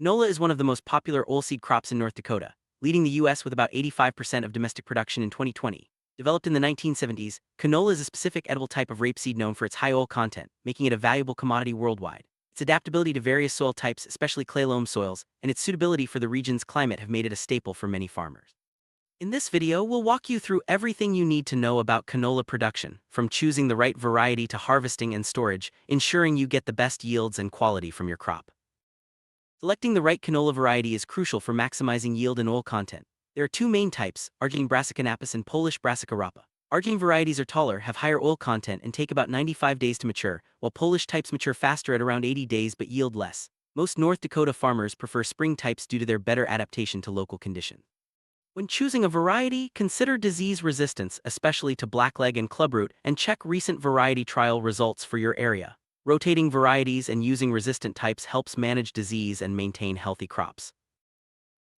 Canola is one of the most popular oilseed crops in North Dakota, leading the U.S. with about 85% of domestic production in 2020. Developed in the 1970s, canola is a specific edible type of rapeseed known for its high oil content, making it a valuable commodity worldwide. Its adaptability to various soil types, especially clay-loam soils, and its suitability for the region's climate have made it a staple for many farmers. In this video, we'll walk you through everything you need to know about canola production, from choosing the right variety to harvesting and storage, ensuring you get the best yields and quality from your crop. Selecting the right canola variety is crucial for maximizing yield and oil content. There are two main types, Argentine Brassica napus and Polish Brassica rapa. Argentine varieties are taller, have higher oil content, and take about 95 days to mature, while Polish types mature faster at around 80 days but yield less. Most North Dakota farmers prefer spring types due to their better adaptation to local conditions. When choosing a variety, consider disease resistance, especially to blackleg and clubroot, and check recent variety trial results for your area. Rotating varieties and using resistant types helps manage disease and maintain healthy crops.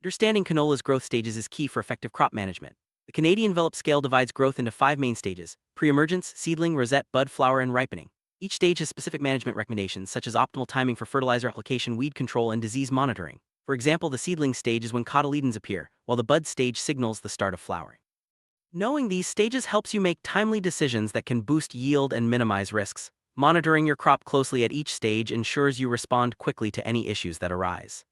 Understanding canola's growth stages is key for effective crop management. The Canadian Velop scale divides growth into 5 main stages: pre-emergence, seedling, rosette, bud, flower, and ripening. Each stage has specific management recommendations, such as optimal timing for fertilizer application, weed control, and disease monitoring. For example, the seedling stage is when cotyledons appear, while the bud stage signals the start of flowering. Knowing these stages helps you make timely decisions that can boost yield and minimize risks. Monitoring your crop closely at each stage ensures you respond quickly to any issues that arise.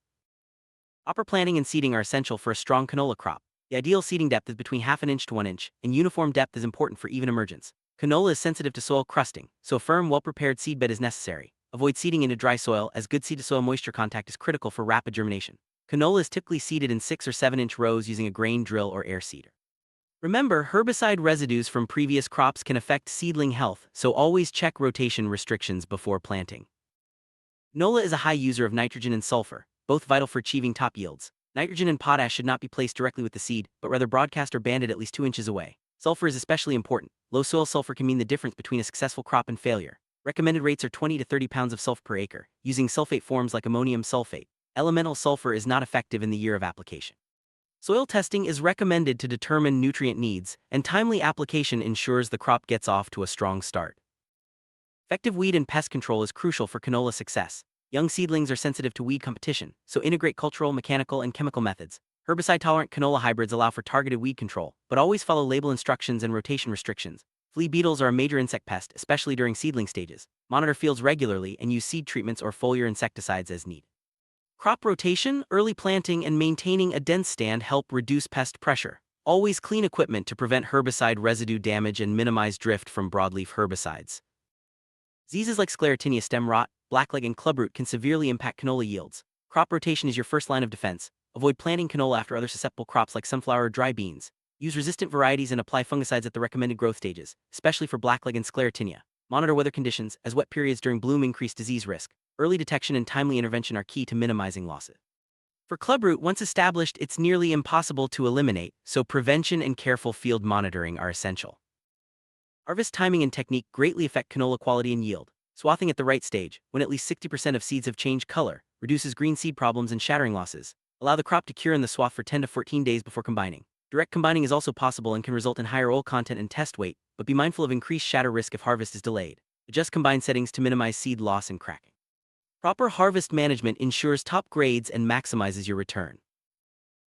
Proper planting and seeding are essential for a strong canola crop. The ideal seeding depth is between ½ inch to 1 inch, and uniform depth is important for even emergence. Canola is sensitive to soil crusting, so a firm, well-prepared seedbed is necessary. Avoid seeding into dry soil, as good seed-to-soil moisture contact is critical for rapid germination. Canola is typically seeded in 6 or 7 inch rows using a grain drill or air seeder. Remember, herbicide residues from previous crops can affect seedling health, so always check rotation restrictions before planting. Canola is a high user of nitrogen and sulfur, both vital for achieving top yields. Nitrogen and potash should not be placed directly with the seed, but rather broadcast or banded at least 2 inches away. Sulfur is especially important. Low soil sulfur can mean the difference between a successful crop and failure. Recommended rates are 20 to 30 pounds of sulfur per acre, using sulfate forms like ammonium sulfate. Elemental sulfur is not effective in the year of application. Soil testing is recommended to determine nutrient needs, and timely application ensures the crop gets off to a strong start. Effective weed and pest control is crucial for canola success. Young seedlings are sensitive to weed competition, so integrate cultural, mechanical, and chemical methods. Herbicide-tolerant canola hybrids allow for targeted weed control, but always follow label instructions and rotation restrictions. Flea beetles are a major insect pest, especially during seedling stages. Monitor fields regularly and use seed treatments or foliar insecticides as needed. Crop rotation, early planting, and maintaining a dense stand help reduce pest pressure. Always clean equipment to prevent herbicide residue damage and minimize drift from broadleaf herbicides. Diseases like sclerotinia, stem rot, blackleg, and clubroot can severely impact canola yields. Crop rotation is your first line of defense. Avoid planting canola after other susceptible crops like sunflower or dry beans. Use resistant varieties and apply fungicides at the recommended growth stages, especially for blackleg and sclerotinia. Monitor weather conditions, as wet periods during bloom increase disease risk. Early detection and timely intervention are key to minimizing losses. For clubroot, once established, it's nearly impossible to eliminate, so prevention and careful field monitoring are essential. Harvest timing and technique greatly affect canola quality and yield. Swathing at the right stage, when at least 60% of seeds have changed color, reduces green seed problems and shattering losses. Allow the crop to cure in the swath for 10 to 14 days before combining. Direct combining is also possible and can result in higher oil content and test weight, but be mindful of increased shatter risk if harvest is delayed. Adjust combined settings to minimize seed loss and cracking. Proper harvest management ensures top grades and maximizes your return.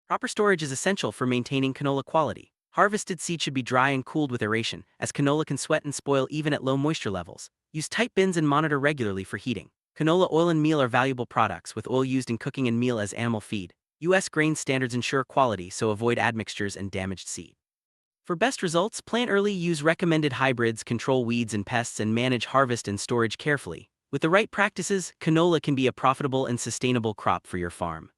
Proper storage is essential for maintaining canola quality. Harvested seed should be dry and cooled with aeration, as canola can sweat and spoil even at low moisture levels. Use tight bins and monitor regularly for heating. Canola oil and meal are valuable products, with oil used in cooking and meal as animal feed. U.S. grain standards ensure quality, so avoid admixtures and damaged seed. For best results, plant early, use recommended hybrids, control weeds and pests, and manage harvest and storage carefully. With the right practices, canola can be a profitable and sustainable crop for your farm.